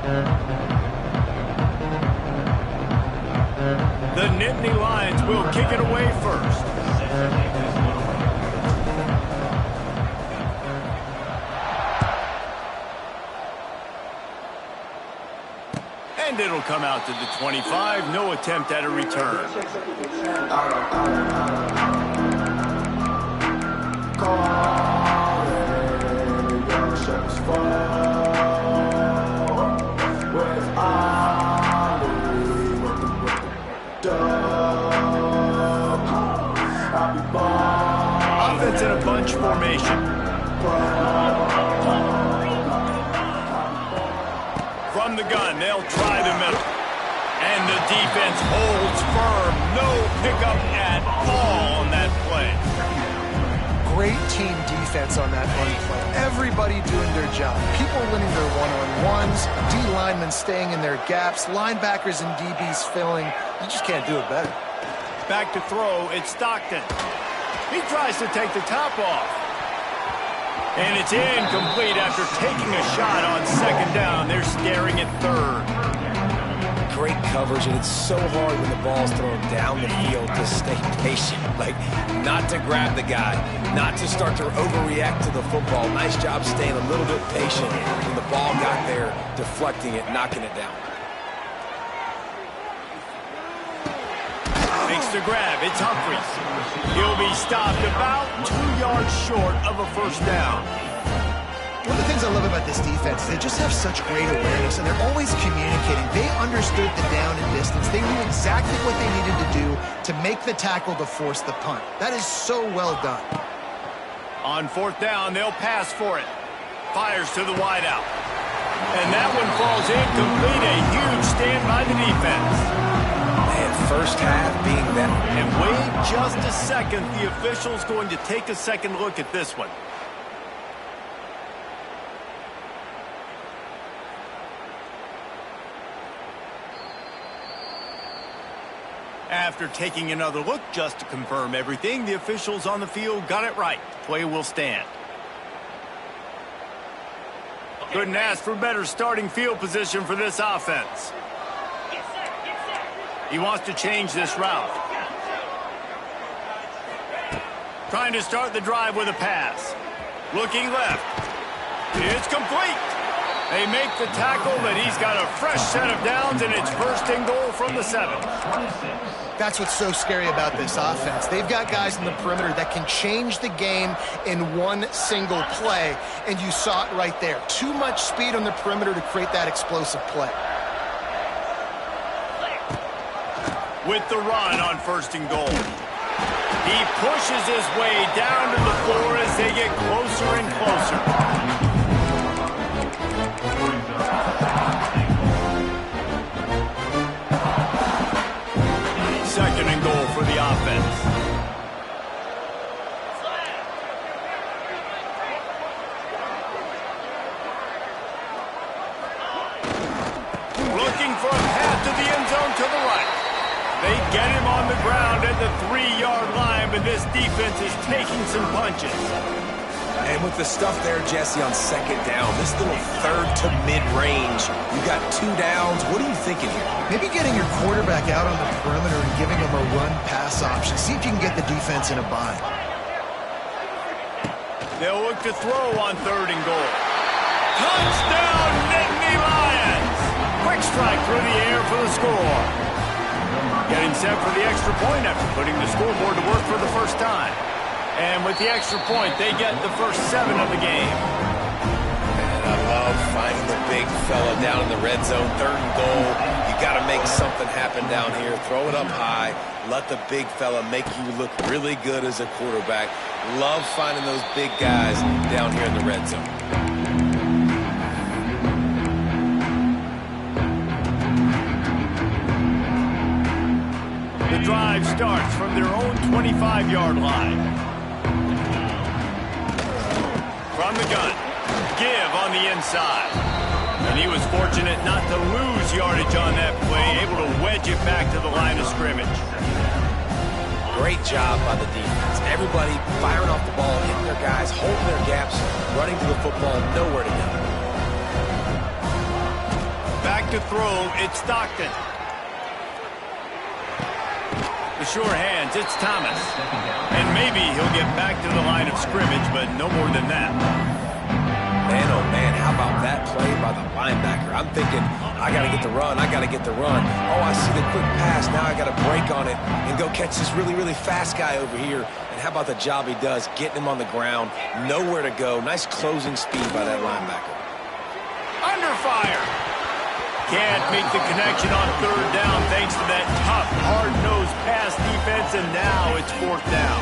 The Nittany Lions will kick it away first. And it'll come out to the 25. No attempt at a return. Offense in a bunch formation. From the gun, they'll try the middle. And the defense holds firm. No pickup at all on that play. Great team defense on that run play. Everybody doing their job. People winning their one-on-ones, D-linemen staying in their gaps, linebackers and DBs filling. You just can't do it better. Back to throw, it's Stockton. He tries to take the top off. And it's incomplete after taking a shot on second down. They're staring at third. Great coverage, and it's so hard when the ball's thrown down the field to stay patient. Like, not to grab the guy, not to start to overreact to the football. Nice job staying a little bit patient when the ball got there, deflecting it, knocking it down. Makes the grab. It's Humphries. He'll be stopped about 2 yards short of a first down. One of the things I love about this defense is they just have such great awareness, and they're always communicating. They understood the down and distance. They knew exactly what they needed to do to make the tackle to force the punt. That is so well done. On fourth down, they'll pass for it. Fires to the wideout. And that one falls incomplete. A huge stand by the defense. Man, first half being that. And wait just a second. The official's going to take a second look at this one. After taking another look just to confirm everything, the officials on the field got it right. Play will stand. Couldn't ask for better starting field position for this offense. He wants to change this route. Trying to start the drive with a pass. Looking left. It's complete. They make the tackle, but he's got a fresh set of downs, and it's first and goal from the 7. That's what's so scary about this offense. They've got guys in the perimeter that can change the game in one single play, and you saw it right there. Too much speed on the perimeter to create that explosive play. With the run on first and goal. He pushes his way down to the floor as they get closer and closer. Second and goal for the offense. Looking for a path to the end zone to the right. They get him on the ground at the 3-yard line, but this defense is taking some punches. And with the stuff there, Jesse, on second down, this little third to mid-range, you got 2 downs. What are you thinking here? Maybe getting your quarterback out on the perimeter and giving him a run-pass option. See if you can get the defense in a bind. They'll look to throw on third and goal. Touchdown, Nittany Lions! Quick strike through the air for the score. Getting set for the extra point after putting the scoreboard to work for the first time. And with the extra point, they get the first 7 of the game. And I love finding the big fella down in the red zone, third and goal. You got to make something happen down here. Throw it up high. Let the big fella make you look really good as a quarterback. Love finding those big guys down here in the red zone. The drive starts from their own 25-yard line. From the gun, Give on the inside. And he was fortunate not to lose yardage on that play, able to wedge it back to the line of scrimmage. Great job by the defense. Everybody firing off the ball, hitting their guys, holding their gaps, running to the football, nowhere to go. back to throw. It's Stockton. The sure hands, it's Thomas. And maybe he'll get back to the line of scrimmage, but no more than that. Man, oh man, how about that play by the linebacker? I'm thinking, I got to get the run, I got to get the run. Oh, I see the quick pass, now I got to break on it and go catch this really, really fast guy over here. And how about the job he does, getting him on the ground, nowhere to go. Nice closing speed by that linebacker. Under fire. Can't make the connection on third down thanks to that tough, hard-nosed pass defense, and now it's fourth down.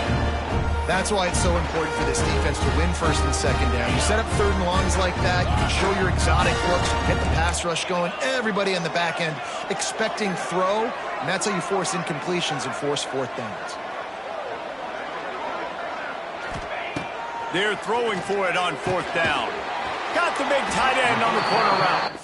That's why it's so important for this defense to win first and second down. You set up third and longs like that, you can show your exotic looks, you can get the pass rush going, everybody on the back end expecting throw, and that's how you force incompletions and force fourth downs. They're throwing for it on fourth down. Got the big tight end on the corner route.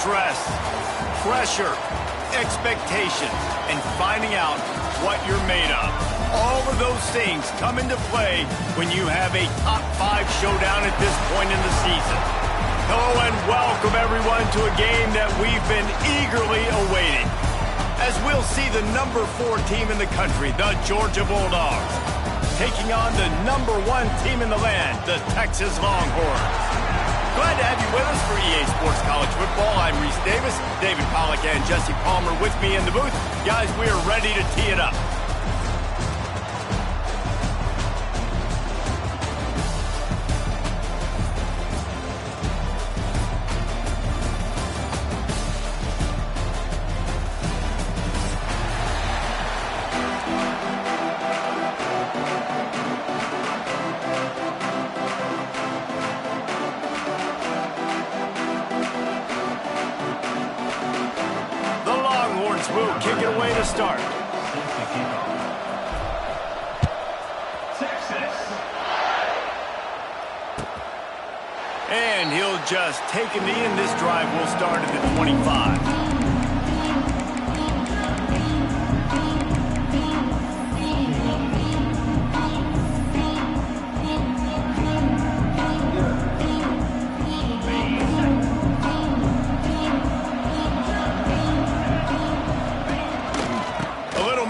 Stress, pressure, expectations, and finding out what you're made of. All of those things come into play when you have a top 5 showdown at this point in the season. Hello and welcome everyone to a game that we've been eagerly awaiting, as we'll see the number 4 team in the country, the Georgia Bulldogs, taking on the number 1 team in the land, the Texas Longhorns. Glad to have you with us for EA Sports College Football. I'm Reese Davis, David Pollack and Jesse Palmer with me in the booth. Guys, we are ready to tee it up. Will kick it away to start. And he'll just take a knee, and this drive will start at the 25.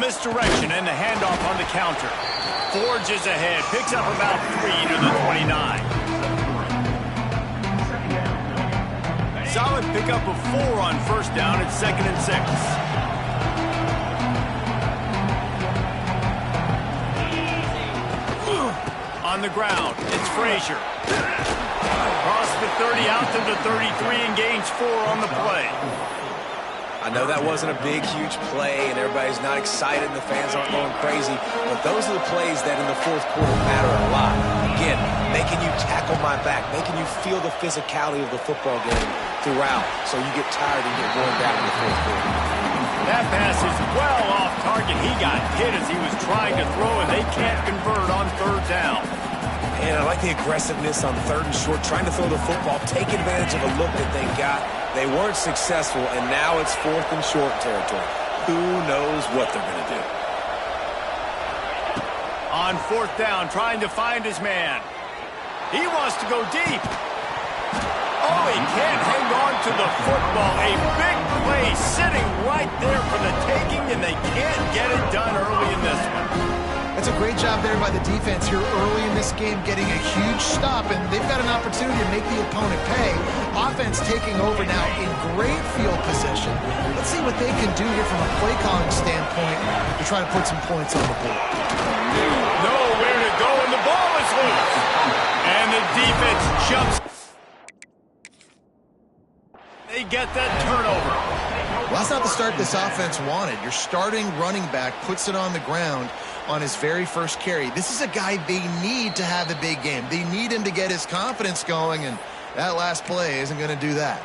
Misdirection and the handoff on the counter. Forges ahead, picks up about 3 to the 29. Solid pickup of 4 on first down at 2nd and 6. On the ground, it's Frazier. Across the 30, out to the 33, and gains 4 on the play. I know that wasn't a big, huge play, and everybody's not excited, and the fans aren't going crazy, but those are the plays that in the fourth quarter matter a lot. Again, making you tackle my back, making you feel the physicality of the football game throughout, so you get tired and get worn down in the fourth quarter. That pass is well off target. He got hit as he was trying to throw, and they can't convert on third down. And I like the aggressiveness on third and short, trying to throw the football, take advantage of a look that they got. They weren't successful, and now it's fourth and short territory. Who knows what they're going to do? On fourth down, trying to find his man. He wants to go deep. Oh, he can't hang on to the football. A big play sitting right there for the taking, and they can't get it done early in this one. That's a great job there by the defense here early in this game, getting a huge stop, and they've got an opportunity to make the opponent pay. Offense taking over now in great field position. Let's see what they can do here from a play calling standpoint to try to put some points on the board. Nowhere to go, and the ball is loose. And the defense jumps. They get that turnover. Well, that's not the start this offense wanted. Your starting running back puts it on the ground on his very first carry. This is a guy they need to have a big game. They need him to get his confidence going, and that last play isn't going to do that.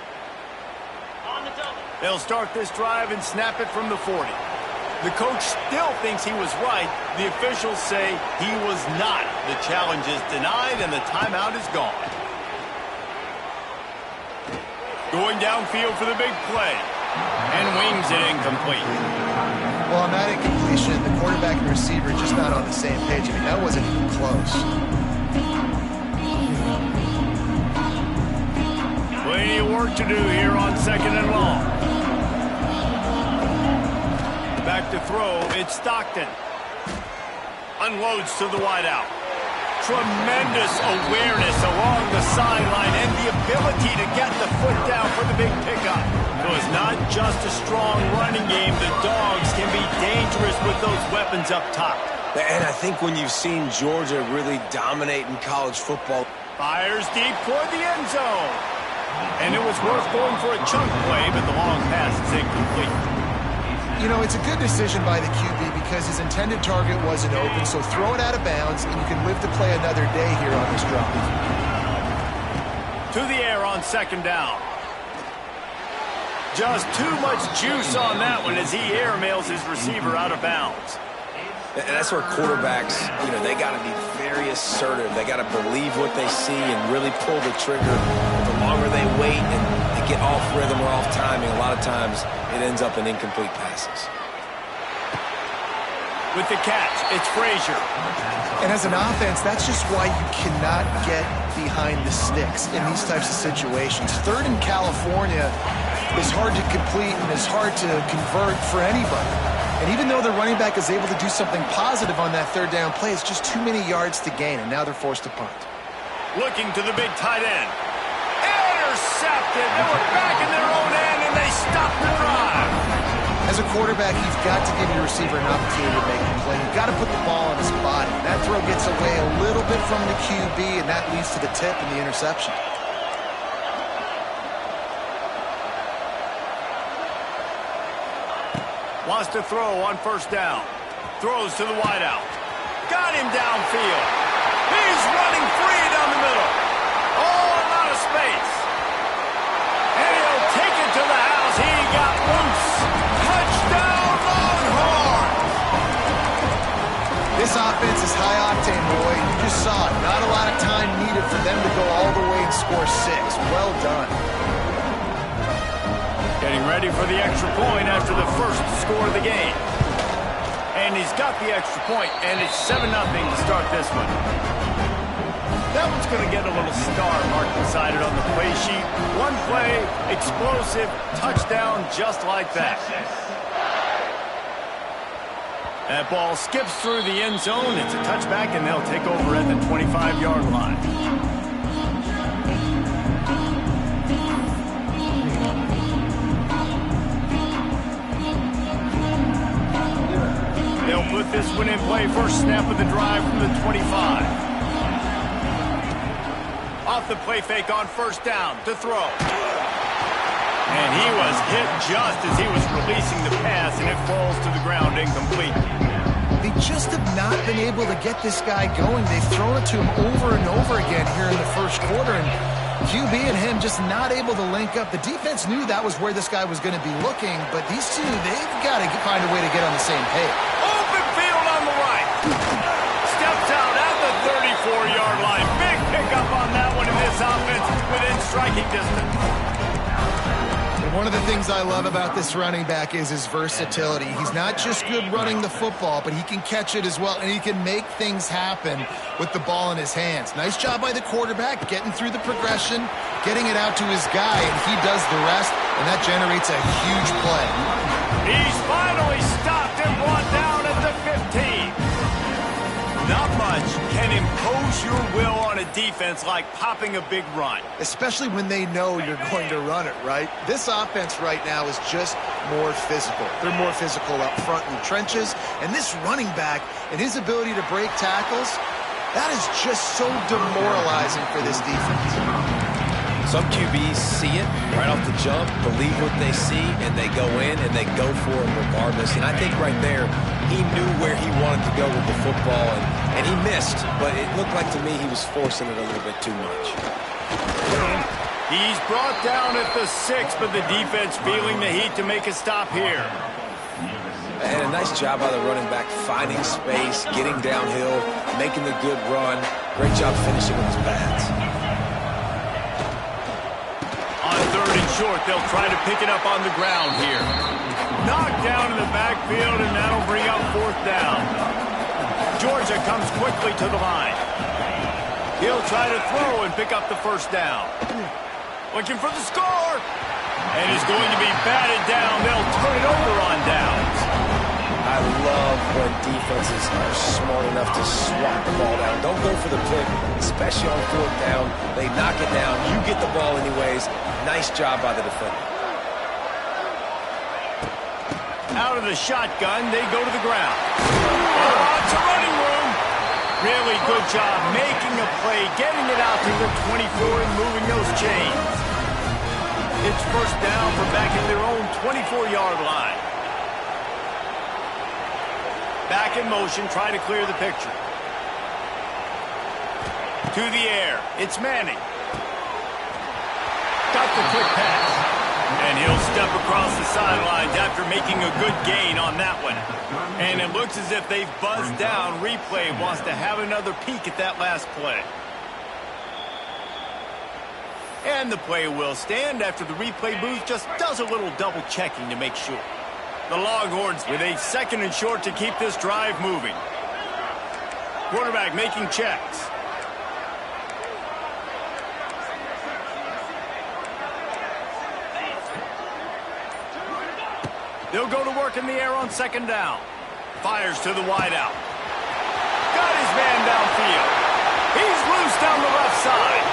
They'll start this drive and snap it from the 40. The coach still thinks he was right. The officials say he was not. The challenge is denied, and the timeout is gone. Going downfield for the big play. And wings it incomplete. Well, on that incompletion, the quarterback and receiver just not on the same page. I mean, that wasn't even close. Plenty of work to do here on second and long. Back to throw, it's Stockton. Unloads to the wideout. Tremendous awareness along the sideline and the ability to get the foot down for the big pickup. So it's not just a strong running game. The Dogs can be dangerous with those weapons up top. And I think when you've seen Georgia really dominate in college football. Fires deep toward the end zone. And it was worth going for a chunk play, but the long pass is incomplete. You know, it's a good decision by the QB because his intended target wasn't open, so throw it out of bounds, and you can live to play another day here on this drive. To the air on second down. Just too much juice on that one as he airmails his receiver out of bounds. And that's where quarterbacks, you know, they got to be very assertive. They got to believe what they see and really pull the trigger. The longer they wait and they get off rhythm or off timing, a lot of times it ends up in incomplete passes. With the catch, it's Frazier. And as an offense, that's just why you cannot get behind the sticks in these types of situations. Third in California is hard to complete and is hard to convert for anybody. And even though the running back is able to do something positive on that third down play, it's just too many yards to gain, and now they're forced to punt. Looking to the big tight end. Intercepted. They were back in their own end, and they stopped the drive. As a quarterback, you've got to give your receiver an opportunity to make a play. You've got to put the ball on his body. That throw gets away a little bit from the QB, and that leads to the tip and the interception. Wants to throw on first down. Throws to the wideout. Got him downfield. He's running free down the middle. Oh, a lot of space. And he'll take it to the house. He got loose. Touchdown, Longhorn. This offense is high octane, boy. You just saw it. Not a lot of time needed for them to go all the way and score 6. Well done. Getting ready for the extra point after the first score of the game. And he's got the extra point, and it's 7-0 to start this one. That one's going to get a little star mark beside it on the play sheet. One play, explosive, touchdown, just like that. That ball skips through the end zone. It's a touchback, and they'll take over at the 25-yard line. They'll put this one in play. First snap of the drive from the 25. Off the play fake on first down to throw. And he was hit just as he was releasing the pass, and it falls to the ground incomplete. They just have not been able to get this guy going. They've thrown it to him over and over again here in the first quarter, and QB and him just not able to link up. The defense knew that was where this guy was going to be looking, but these two, they've got to find a way to get on the same page. Open field on the right. Steps out at the 34-yard line. Big pickup on that one in this offense within striking distance. And one of the things I love about this running back is his versatility. He's not just good running the football, but he can catch it as well, and he can make things happen with the ball in his hands. Nice job by the quarterback, getting through the progression, getting it out to his guy, and he does the rest, and that generates a huge play. He's finally stopped and brought down at the 15. Not much can impose your will on a defense like popping a big run. Especially when they know you're going to run it, right? This offense right now is just more physical. They're more physical up front in the trenches, and this running back and his ability to break tackles, that is just so demoralizing for this defense. Some QBs see it right off the jump, believe what they see, and they go in and they go for it regardless. And I think right there, he knew where he wanted to go with the football, and he missed. But it looked like to me he was forcing it a little bit too much. He's brought down at the 6, but the defense feeling the heat to make a stop here. And a nice job by the running back, finding space, getting downhill, making the good run. Great job finishing with his pads. On 3rd and short, they'll try to pick it up on the ground here. Knocked down in the backfield, and that'll bring up 4th down. Georgia comes quickly to the line. He'll try to throw and pick up the 1st down. Looking for the score. And is going to be batted down. They'll turn it over on downs. I love when defenses are smart enough to swat the ball down. Don't go for the pick, especially on 4th down. They knock it down. You get the ball anyways. Nice job by the defender. Out of the shotgun, they go to the ground. Lots of running room. Really good job making a play, getting it out to the 24 and moving those chains. It's 1st down from back at their own 24-yard line. Back in motion, try to clear the picture. To the air, it's Manning. Got the quick pass. And he'll step across the sidelines after making a good gain on that one. And it looks as if they've buzzed down. Replay wants to have another peek at that last play. And the play will stand after the replay booth just does a little double checking to make sure. The Longhorns with a 2nd and short to keep this drive moving. Quarterback making checks. They'll go to work in the air on 2nd down. Fires to the wideout. Got his man downfield. He's loose down the left side.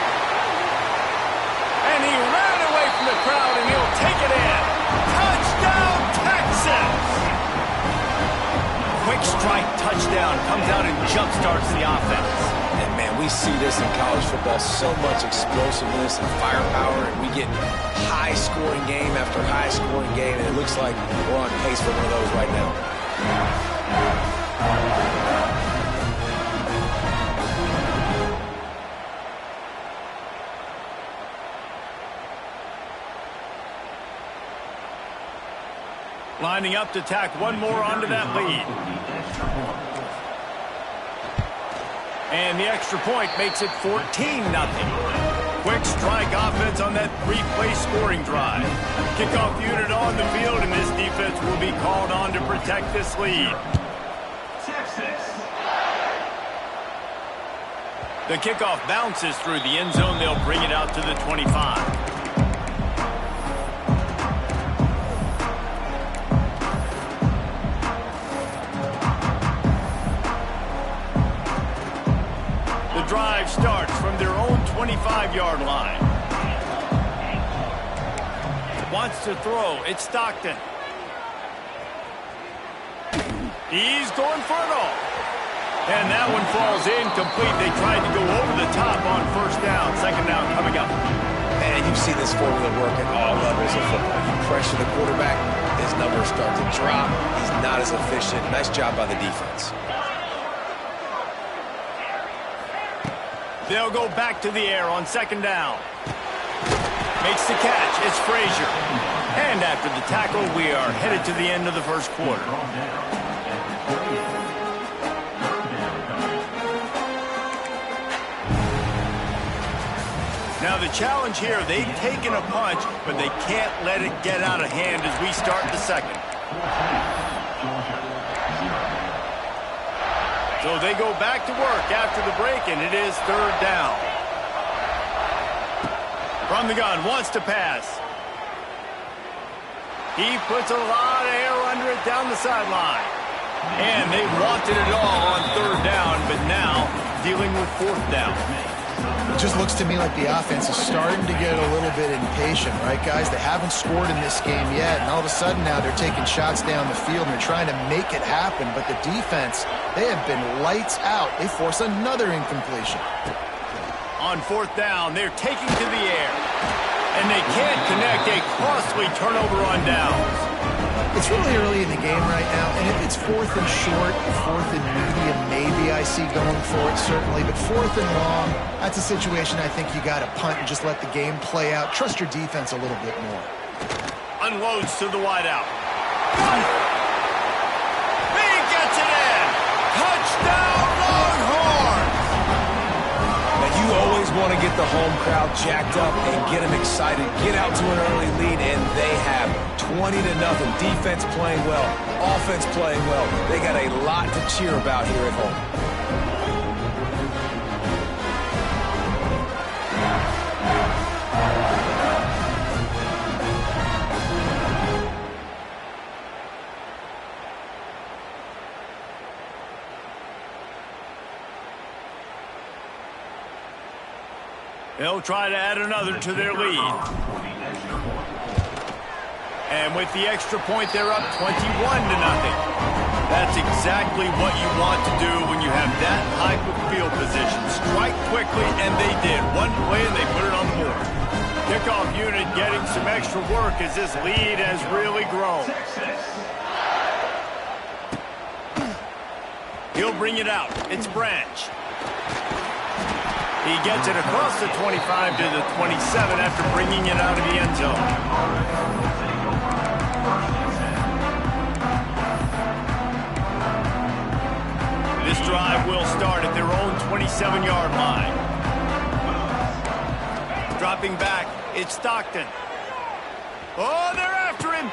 And he ran away from the crowd, and he'll take it in. Touchdown, Texas! Quick strike touchdown comes out and jumpstarts the offense. And, man, we see this in college football, so much explosiveness and firepower, and we get high-scoring game after high-scoring game, and it looks like we're on pace for one of those right now. Lining up to tack one more onto that lead. And the extra point makes it 14-0. Quick strike offense on that replay scoring drive. Kickoff unit on the field, and this defense will be called on to protect this lead. The kickoff bounces through the end zone. They'll bring it out to the 25. Drive starts from their own 25-yard line. Wants to throw. It's Stockton. He's going for it all. And that one falls incomplete. They tried to go over the top on 1st down. 2nd down coming up. And you see this formula work at all levels of football. You pressure the quarterback, his numbers start to drop. He's not as efficient. Nice job by the defense. They'll go back to the air on second down. Makes the catch. It's Frazier. And after the tackle, we are headed to the end of the first quarter. Now the challenge here, they've taken a punch, but they can't let it get out of hand as we start the second. So they go back to work after the break, and it is third down. From the gun, wants to pass. He puts a lot of air under it down the sideline. And they wanted it all on third down, but now dealing with fourth down. It just looks to me like the offense is starting to get a little bit impatient, right, guys? They haven't scored in this game yet, and all of a sudden now they're taking shots down the field and they're trying to make it happen. But the defense, they have been lights out. They force another incompletion. On fourth down, they're taking to the air, and they can't connect. A costly turnover on downs. It's really early in the game right now, and if it's fourth and short, fourth and medium, maybe I see going for it, certainly. But fourth and long, that's a situation I think you got to punt and just let the game play out. Trust your defense a little bit more. Unloads to the wideout. He gets it in. Touchdown, Longhorns! Now, you always want to get the home crowd jacked up and get them excited. Get out to an early lead, and they have 20-0. Defense playing well, offense playing well. They got a lot to cheer about here at home. They'll try to add another to their lead. And with the extra point, they're up 21-0. That's exactly what you want to do when you have that type of field position. Strike quickly, and they did. One play, and they put it on the board. Kickoff unit getting some extra work as this lead has really grown. He'll bring it out. It's Branch. He gets it across the 25 to the 27 after bringing it out of the end zone. This drive will start at their own 27-yard line. Dropping back, it's Stockton. Oh, they're after him.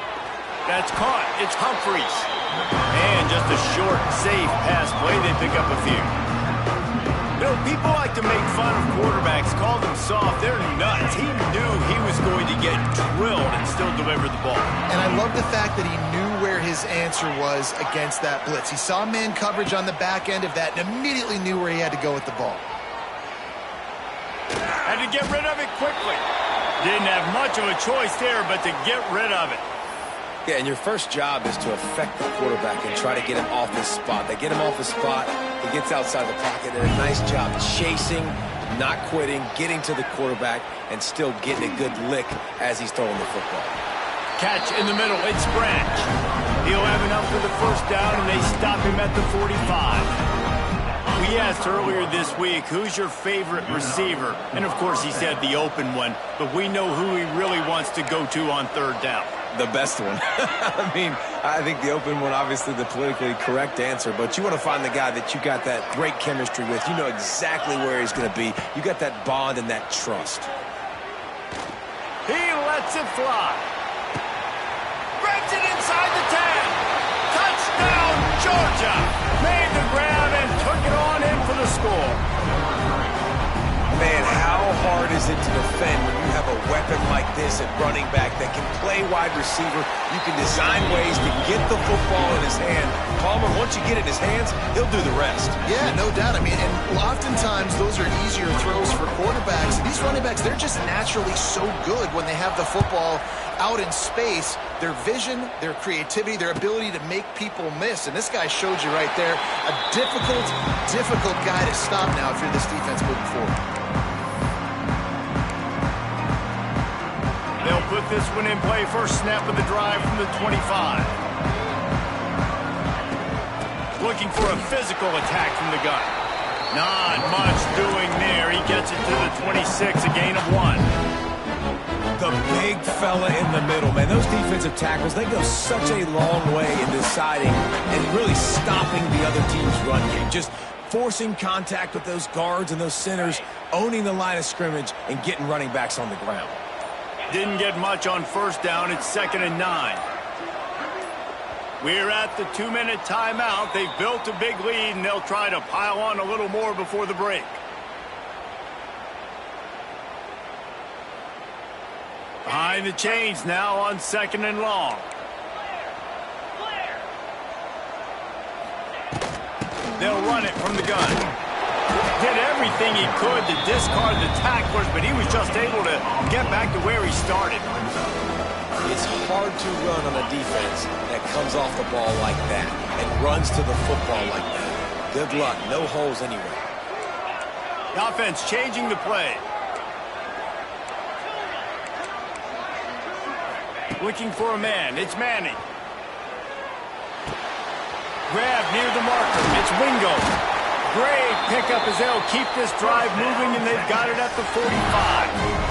That's caught. It's Humphreys. And just a short, safe pass play. They pick up a few. You know, people like to make fun of quarterbacks, call them soft. They're nuts. He knew he was going to get drilled and still deliver the ball. And I love the fact that he knew where his answer was against that blitz. He saw man coverage on the back end of that and immediately knew where he had to go with the ball. Had to get rid of it quickly. Didn't have much of a choice there, but to get rid of it. Yeah, and your first job is to affect the quarterback and try to get him off his spot. They get him off his spot, he gets outside the pocket, and a nice job chasing, not quitting, getting to the quarterback, and still getting a good lick as he's throwing the football. Catch in the middle, it's Branch. He'll have enough for the first down, and they stop him at the 45. We asked earlier this week, who's your favorite receiver? And, of course, he said the open one, but we know who he really wants to go to on third down. The best one. I mean, I think the open one, obviously the politically correct answer, but you want to find the guy that you got that great chemistry with. You know exactly where he's going to be. You got that bond and that trust. He lets it fly. Grabs it inside the 10. Touchdown, Georgia. Made the grab and took it on in for the score. Man, how hard is it to defend when you have a weapon like this at running back that can play wide receiver? You can design ways to get the football in his hand. Palmer, once you get it in his hands, he'll do the rest. Yeah, no doubt. I mean, and oftentimes those are easier throws for quarterbacks. These running backs, they're just naturally so good when they have the football out in space. Their vision, their creativity, their ability to make people miss. And this guy showed you right there, a difficult guy to stop now if you're this defense moving forward. They'll put this one in play. First snap of the drive from the 25. Looking for a physical attack from the gun. Not much doing there. He gets it to the 26, a gain of 1. The big fella in the middle, man. Those defensive tackles, they go such a long way in deciding and really stopping the other team's run game. Just forcing contact with those guards and those centers, owning the line of scrimmage, and getting running backs on the ground. Didn't get much on first down. It's 2nd and 9. We're at the 2-minute timeout. They've built a big lead, and they'll try to pile on a little more before the break. Behind the chains now on 2nd and long. They'll run it from the gun. Did everything he could to discard the tacklers, but he was just able to get back to where he started. It's hard to run on a defense that comes off the ball like that and runs to the football like that. Good luck. No holes anyway. The offense changing the play. Looking for a man. It's Manning. Grab near the marker. It's Wingo. Great pickup as they'll keep this drive moving, and they've got it at the 45.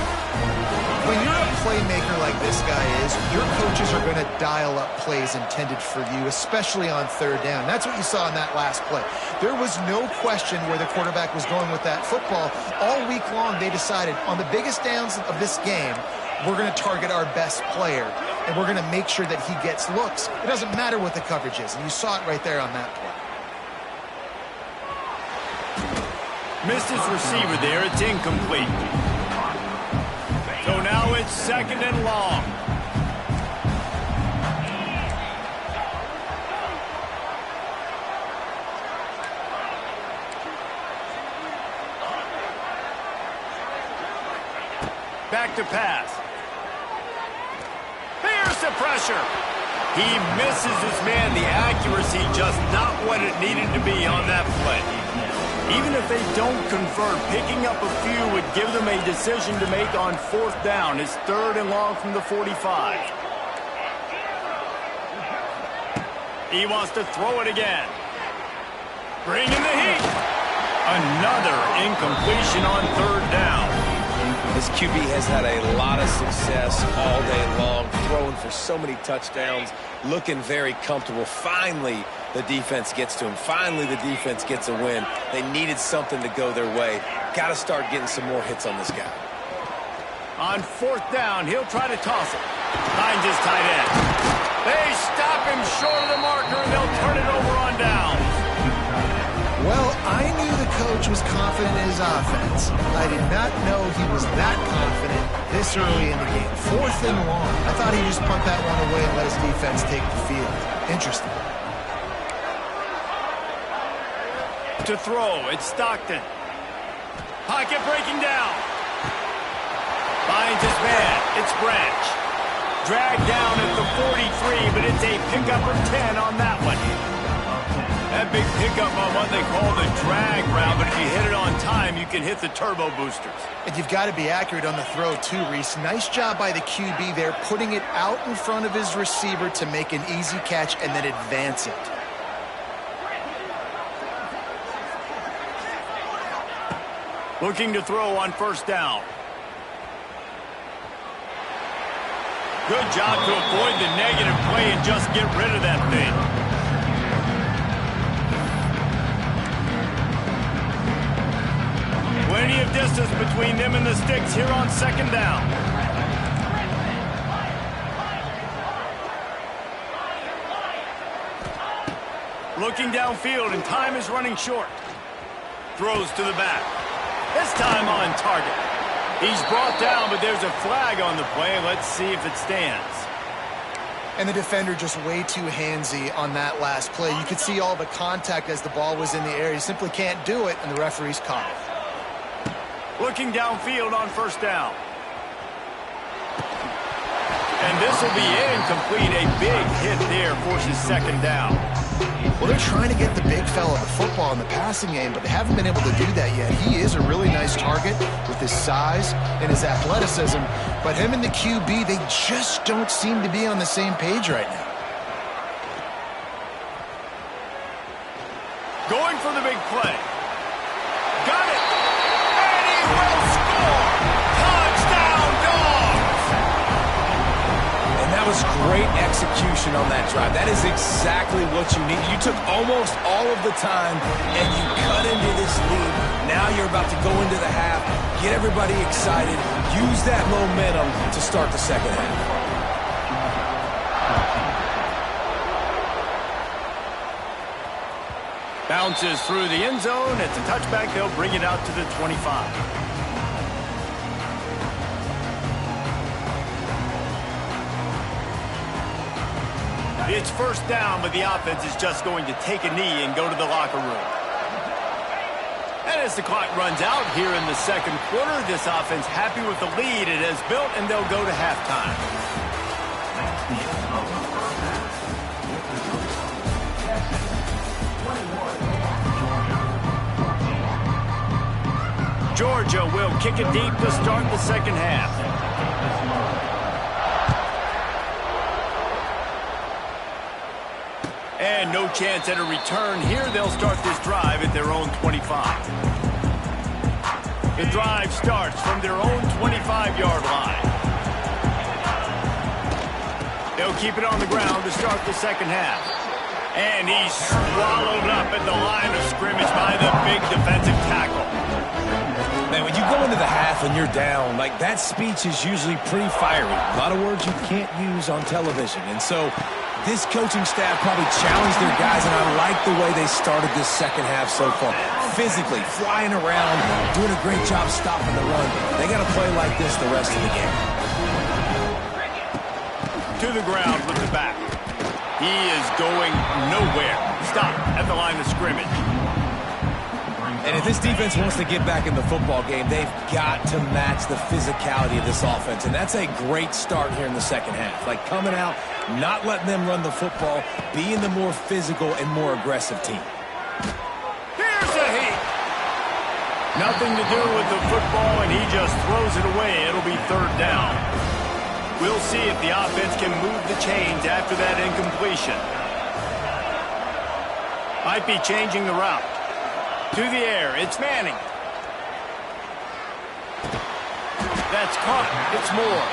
When you're a playmaker like this guy is, your coaches are going to dial up plays intended for you, especially on 3rd down. That's what you saw in that last play. There was no question where the quarterback was going with that football. All week long, they decided on the biggest downs of this game, we're going to target our best player, and we're going to make sure that he gets looks. It doesn't matter what the coverage is, and you saw it right there on that play. Missed his receiver there. It's incomplete. So now it's 2nd and long. Back to pass. Here's the pressure. He misses his man. The accuracy just not what it needed to be on that play. Even if they don't convert, picking up a few would give them a decision to make on 4th down. It's 3rd and long from the 45. He wants to throw it again. Bring in the heat. Another incompletion on 3rd down. This QB has had a lot of success all day long, throwing for so many touchdowns, looking very comfortable. Finally, the defense gets to him. Finally, the defense gets a win. They needed something to go their way. Got to start getting some more hits on this guy. On 4th down, he'll try to toss it. Finds his tight end. They stop him short of the marker, and they'll turn it over on down. Well, I knew the coach was confident in his offense. I did not know he was that confident this early in the game. 4th and long. I thought he'd just punt that one away and let his defense take the field. Interesting. To throw, it's Stockton. Pocket breaking down. Finds his man. It's Branch. Dragged down at the 43, but it's a pickup of 10 on that one. That big pickup on what they call the drag route, but if you hit it on time, you can hit the turbo boosters. And you've got to be accurate on the throw too, Reese. Nice job by the QB there, putting it out in front of his receiver to make an easy catch and then advance it. Looking to throw on 1st down. Good job to avoid the negative play and just get rid of that thing. Plenty of distance between them and the sticks here on 2nd down. Looking downfield, and time is running short. Throws to the back. This time on target. He's brought down, but there's a flag on the play. Let's see if it stands. And the defender just way too handsy on that last play. You could see all the contact as the ball was in the air. He simply can't do it, and the referee's caught it. Looking downfield on 1st down. And this will be incomplete. A big hit there forces 2nd down. Well, they're trying to get the big fella the football in the passing game, but they haven't been able to do that yet. He is a really nice target with his size and his athleticism, but him and the QB, they just don't seem to be on the same page right now. Going for the big play. execution on that drive. That is exactly what you need. You took almost all of the time, and you cut into this lead. Now you're about to go into the half, get everybody excited, use that momentum to start the second half. Bounces through the end zone. It's a touchback. They'll bring it out to the 25. It's first down, but the offense is just going to take a knee and go to the locker room. And as the clock runs out here in the second quarter, this offense happy with the lead it has built, and they'll go to halftime. Georgia will kick it deep to start the second half. And no chance at a return here. They'll start this drive at their own 25. The drive starts from their own 25-yard line. They'll keep it on the ground to start the second half. And he's swallowed up at the line of scrimmage by the big defensive tackle. Man, when you go into the half and you're down, like, that speech is usually pretty fiery. A lot of words you can't use on television. And so this coaching staff probably challenged their guys, and I like the way they started this second half so far. Physically, flying around, doing a great job stopping the run. They got to play like this the rest of the game. To the ground with the back. He is going nowhere. Stop at the line of scrimmage. And if this defense wants to get back in the football game, they've got to match the physicality of this offense. And that's a great start here in the second half. Like, coming out, not letting them run the football, being the more physical and more aggressive team. Here's a heat. Nothing to do with the football, and he just throws it away. It'll be third down. We'll see if the offense can move the chains after that incompletion. Might be changing the route. To the air, it's Manning. That's caught. It's Moore.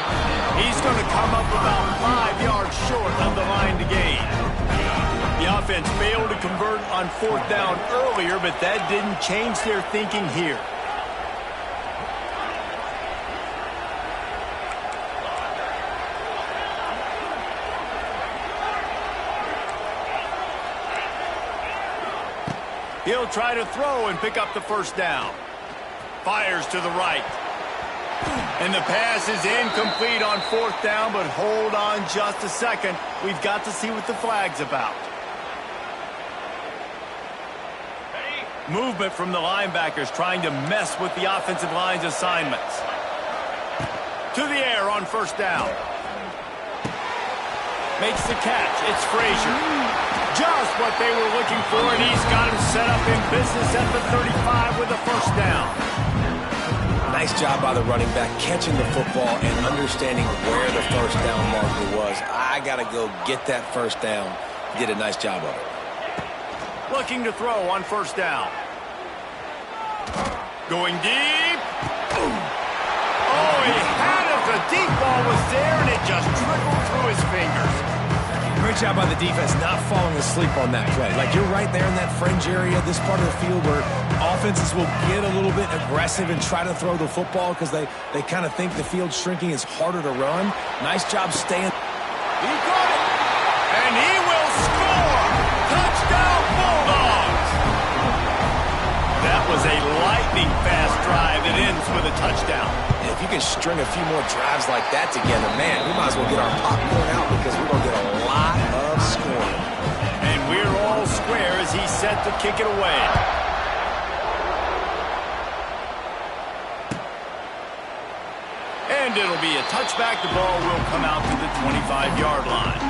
He's going to come up about 5 yards short of the line to gain. The offense failed to convert on fourth down earlier, but that didn't change their thinking here. He'll try to throw and pick up the first down. Fires to the right. And the pass is incomplete on fourth down, but hold on just a second. We've got to see what the flag's about. Movement from the linebackers trying to mess with the offensive line's assignments. To the air on first down. Makes the catch. It's Frazier. Just what they were looking for, and he's got him set up in business at the 35 with a first down. Nice job by the running back, catching the football and understanding where the first down marker was. I got to go get that first down. He did a nice job of it. Looking to throw on first down. Going deep. Oh, he had it. The deep ball was there, and it just trickled through his fingers. Great job by the defense not falling asleep on that play. Like, you're right there in that fringe area, this part of the field where offenses will get a little bit aggressive and try to throw the football because they kind of think the field's shrinking. It's harder to run. Nice job staying. He got it, and he will score. Touchdown, Bulldogs. That was a lightning-fast drive that ends with a touchdown. And if you can string a few more drives like that together, man, we might as well get our popcorn out because we're going to get a lot of scoring. And we're all square as he's set to kick it away. And it'll be a touchback. The ball will come out to the 25-yard line.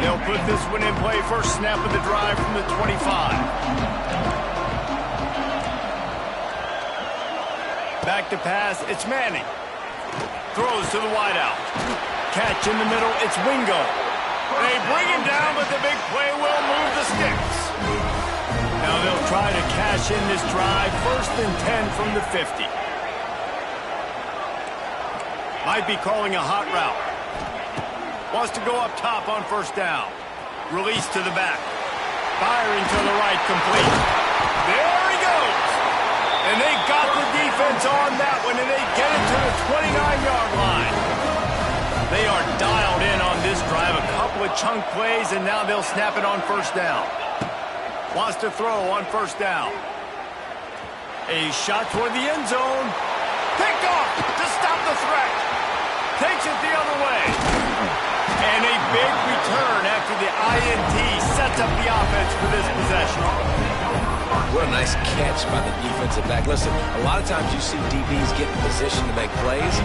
They'll put this one in play. First snap of the drive from the 25. Back to pass, it's Manning. Throws to the wideout. Catch in the middle, it's Wingo. They bring him down, but the big play will move the sticks. Now they'll try to cash in this drive. First and 10 from the 50. Might be calling a hot route. Wants to go up top on first down. Release to the back. Firing to the right, complete. There he goes. And they got the defense on that one, and they get it to the 29-yard line. They are dialed in on this drive. A couple of chunk plays, and now they'll snap it on first down. Wants to throw on first down. A shot toward the end zone. Picked off to stop the threat. Takes it the other way. And a big return after the INT sets up the offense for this possession. What a nice catch by the defensive back. Listen, a lot of times you see DBs get in position to make plays,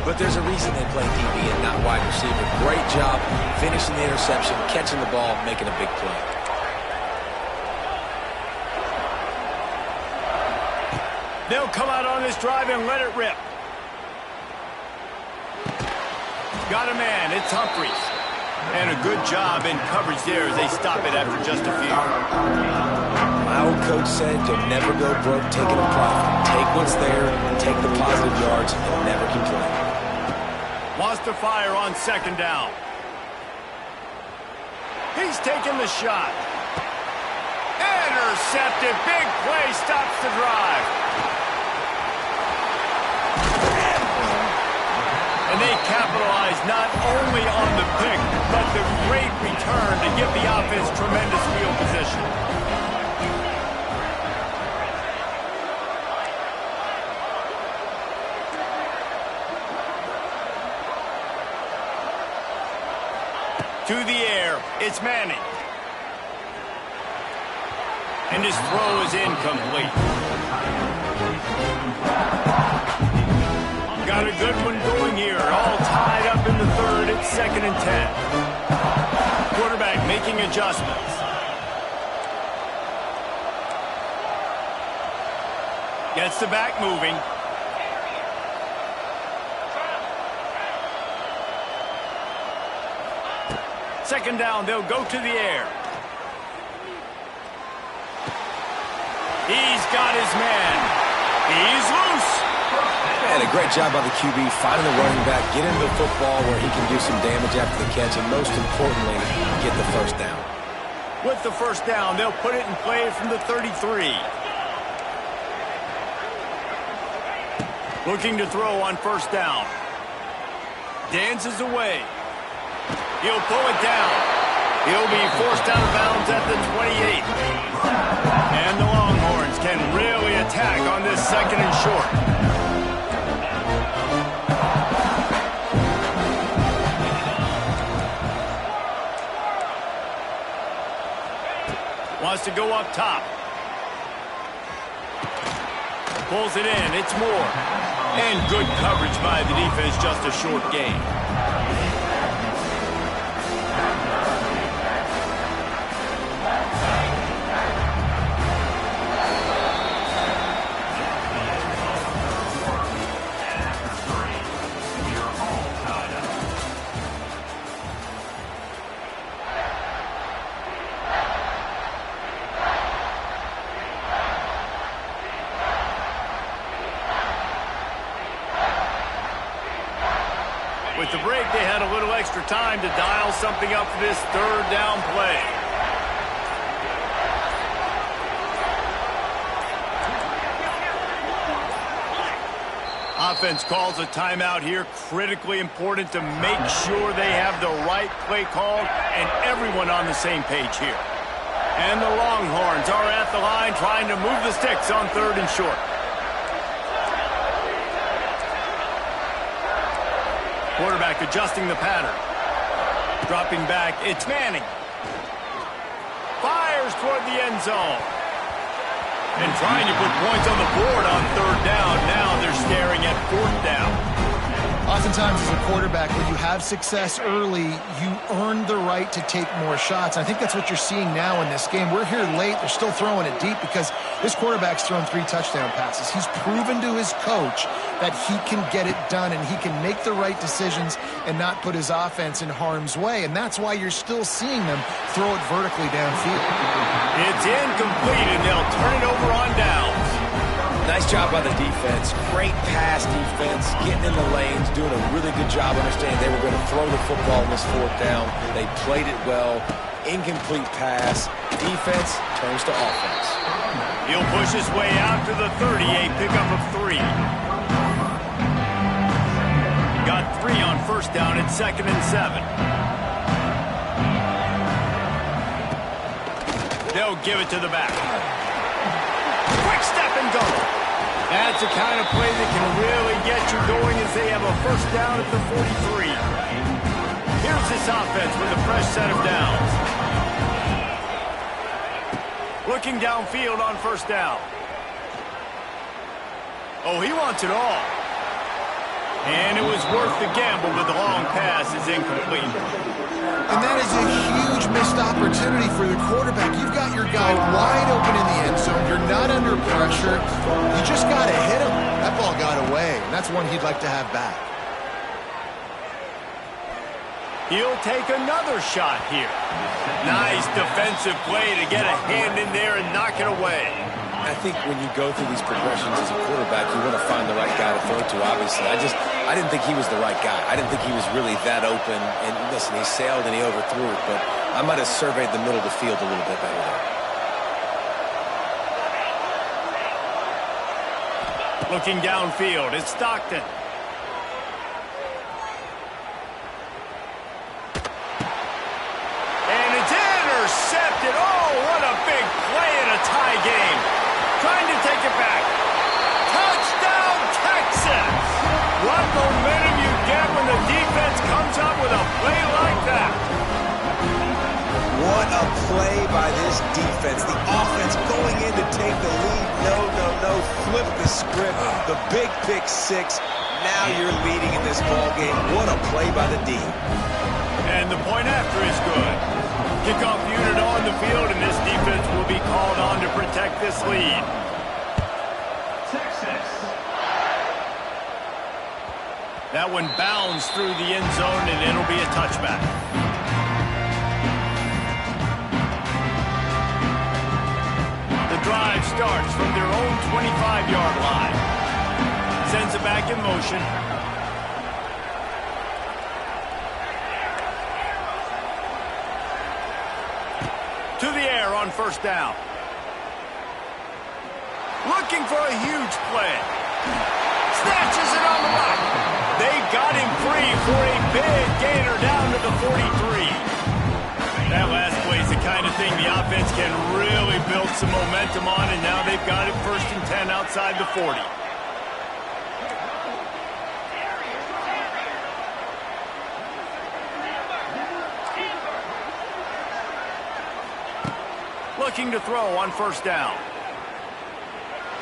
but there's a reason they play DB and not wide receiver. Great job finishing the interception, catching the ball, making a big play. They'll come out on this drive and let it rip. Got a man. It's Humphries. And a good job in coverage there as they stop it after just a few. My old coach said, you'll never go broke taking a profit. Take what's there, take the positive yards, and never complain. Wants to fire on second down. He's taking the shot. Intercepted. Big play stops the drive. And they capitalize not only on the pick, but the great return to give the offense tremendous field position. To the air, it's Manning. And his throw is incomplete. Got a good one going here. All tied up in the third. It's 2nd and 10. Quarterback making adjustments. Gets the back moving. Second down, they'll go to the air. He's got his man. He's loose. And a great job by the QB finding the running back, get into the football where he can do some damage after the catch, and most importantly, get the first down. With the first down, they'll put it in play from the 33. Looking to throw on first down. Dances away. He'll pull it down. He'll be forced out of bounds at the 28. And the Longhorns can really attack on this 2nd and short. Wants to go up top. Pulls it in. It's Moore. And good coverage by the defense. Just a short gain. With the break, they had a little extra time to dial something up for this 3rd down play. Offense calls a timeout here. Critically important to make sure they have the right play called and everyone on the same page here. And the Longhorns are at the line trying to move the sticks on 3rd and short. Quarterback adjusting the pattern. Dropping back, it's Manning. Fires toward the end zone. And trying to put points on the board on 3rd down. Now they're staring at 4th down. Oftentimes as a quarterback, when you have success early, you earn the right to take more shots. I think that's what you're seeing now in this game. We're here late. They're still throwing it deep because this quarterback's thrown 3 touchdown passes. He's proven to his coach that he can get it done and he can make the right decisions and not put his offense in harm's way. And that's why you're still seeing them throw it vertically downfield. It's incomplete, and they'll turn it over on downs. Nice job by the defense. Great pass defense, getting in the lanes, doing a really good job understanding they were going to throw the football in this fourth down. They played it well. Incomplete pass. Defense turns to offense. He'll push his way out to the 30, a pickup of 3. Got 3 on first down at 2nd and 7. They'll give it to the back. Quick step and go. That's the kind of play that can really get you going as they have a first down at the 43. Here's this offense with a fresh set of downs. Looking downfield on first down. Oh, he wants it all. And it was worth the gamble, but the long pass is incomplete. And that is a huge missed opportunity for the quarterback. You've got your guy wide open in the end zone. You're not under pressure. You just got to hit him. That ball got away, and that's one he'd like to have back. He'll take another shot here. Nice defensive play to get a hand in there and knock it away. I think when you go through these progressions as a quarterback, you want to find the right guy to throw to, obviously. I didn't think he was the right guy. I didn't think he was really that open. And listen, he sailed and he overthrew it, but I might have surveyed the middle of the field a little bit better there. Looking downfield, it's Stockton. And it's intercepted. Oh, what a big play in a tie game. Trying to take it back. Touchdown, Texas! What momentum you get when the defense comes up with a play like that. What a play by this defense. The offense going in to take the lead. No. Flip the script. The big pick 6. Now you're leading in this ball game. What a play by the D. And the point after is good. Kickoff unit on the field, and this defense will be called on to protect this lead. Texas. That one bounds through the end zone, and it'll be a touchback. The drive starts from their own 25-yard line. Sends it back in motion. To the air on first down. Looking for a huge play. Snatches it on the block. They got him free for a big gainer down to the 43. That last play is the kind of thing the offense can really build some momentum on, and now they've got it 1st and 10 outside the 40. Looking to throw on first down.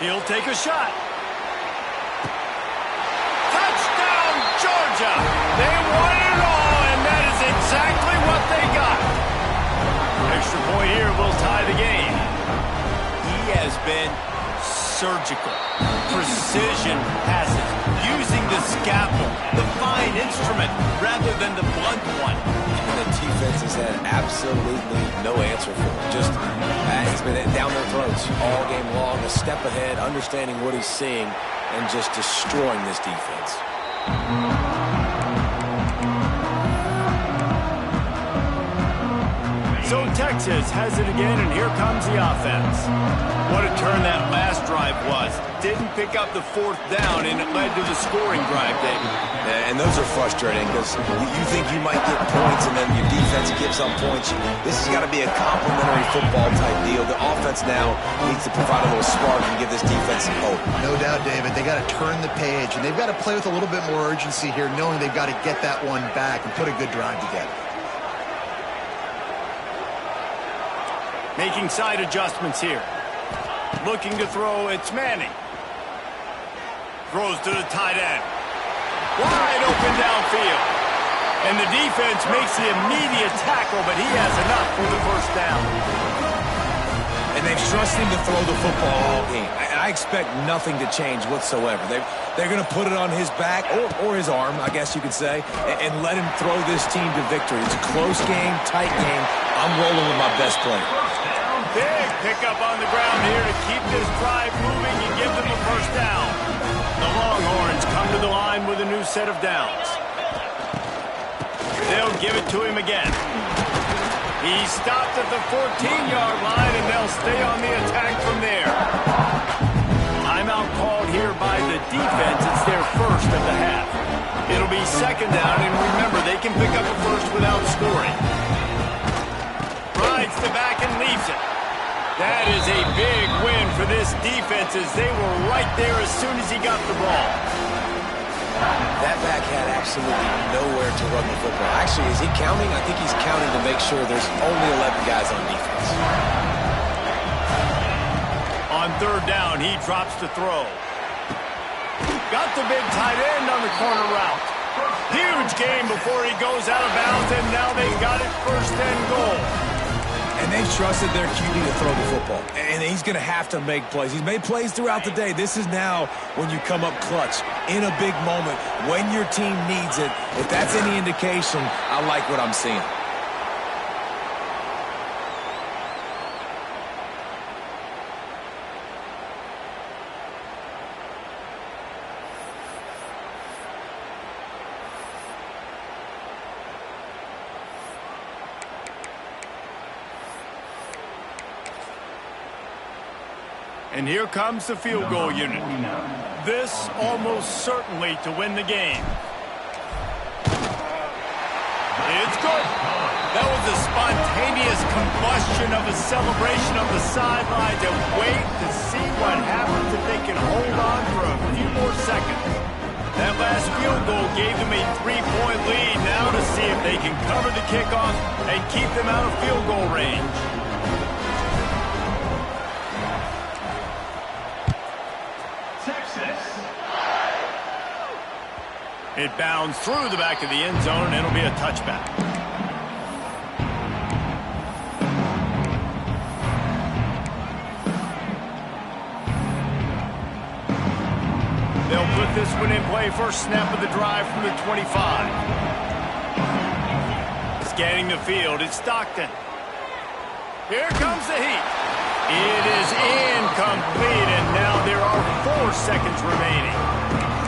He'll take a shot. Touchdown, Georgia! They won it all, and that is exactly what they got. Extra point here will tie the game. He has been surgical. Precision passes, using the scalpel, the fine instrument, rather than the blunt one. The defense has had absolutely no answer for him. Just, he's been down their throats all game long, a step ahead, understanding what he's seeing, and just destroying this defense. So Texas has it again, and here comes the offense. What a turn that last drive was. Didn't pick up the 4th down, and it led to the scoring drive, David. And those are frustrating because you think you might get points, and then your defense gives up points. This has got to be a complementary football type deal. The offense now needs to provide a little spark and give this defense some hope. No doubt, David. They got to turn the page, and they've got to play with a little bit more urgency here, knowing they've got to get that one back and put a good drive together. Making side adjustments here. Looking to throw, it's Manning. Throws to the tight end. Wide open downfield. And the defense makes the immediate tackle, but he has enough for the first down. And they've trusted him to throw the football all game. And I expect nothing to change whatsoever. They're going to put it on his back, or his arm, I guess you could say, and let him throw this team to victory. It's a close game, tight game. I'm rolling with my best player. Big pickup on the ground here to keep this drive moving and give them the first first down. The Longhorns come to the line with a new set of downs. They'll give it to him again. He stopped at the 14-yard line, and they'll stay on the attack from there. Timeout called here by the defense. It's their first of the half. It'll be second down, and remember, they can pick up a first without scoring. Rides the back and leaves it. That is a big win for this defense as they were right there as soon as he got the ball. That back had absolutely nowhere to run the football. Actually, is he counting? I think he's counting to make sure there's only 11 guys on defense. On third down, he drops to throw. Got the big tight end on the corner route. Huge game before he goes out of bounds, and now they've got it first and goal. And they've trusted their QB to throw the football. And he's going to have to make plays. He's made plays throughout the day. This is now when you come up clutch in a big moment when your team needs it. If that's any indication, I like what I'm seeing. And here comes the field goal unit. This almost certainly to win the game. It's good. That was a spontaneous combustion of a celebration of the sidelines, and wait to see what happens if they can hold on for a few more seconds. That last field goal gave them a 3-point lead. Now to see if they can cover the kickoff and keep them out of field goal range. It bounds through the back of the end zone, and it'll be a touchback. They'll put this one in play. First snap of the drive from the 25. Scanning the field, it's Stockton. Here comes the heat. It is incomplete, and now there are 4 seconds remaining.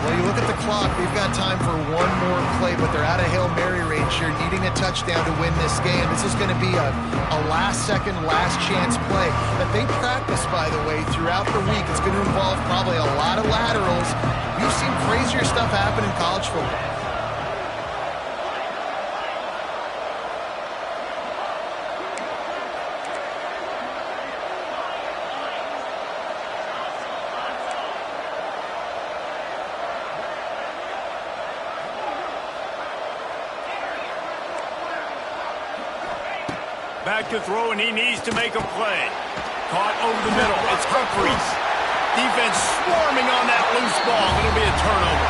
Well, you look at the clock, we've got time for one more play, but they're out of Hail Mary range here, needing a touchdown to win this game. This is going to be a last-second, last-chance play that they practice, by the way, throughout the week. It's going to involve probably a lot of laterals. We've seen crazier stuff happen in college football. Back to throw, and he needs to make a play. Caught over the middle. It's Humphries. Defense swarming on that loose ball. It'll be a turnover.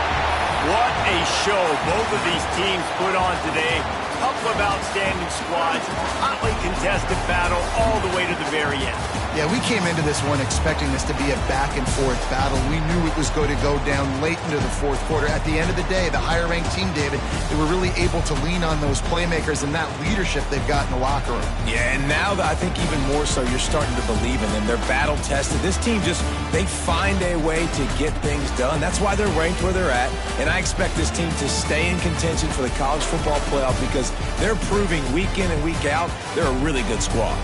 What a show both of these teams put on today. Couple of outstanding squads. Hotly contested battle all the way to the very end. Yeah, we came into this one expecting this to be a back-and-forth battle. We knew it was going to go down late into the fourth quarter. At the end of the day, the higher-ranked team, David, they were really able to lean on those playmakers and that leadership they've got in the locker room. Yeah, and now I think even more so, you're starting to believe in them. They're battle-tested. This team they find a way to get things done. That's why they're ranked where they're at. And I expect this team to stay in contention for the college football playoff because they're proving week in and week out they're a really good squad.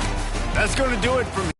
That's going to do it for me.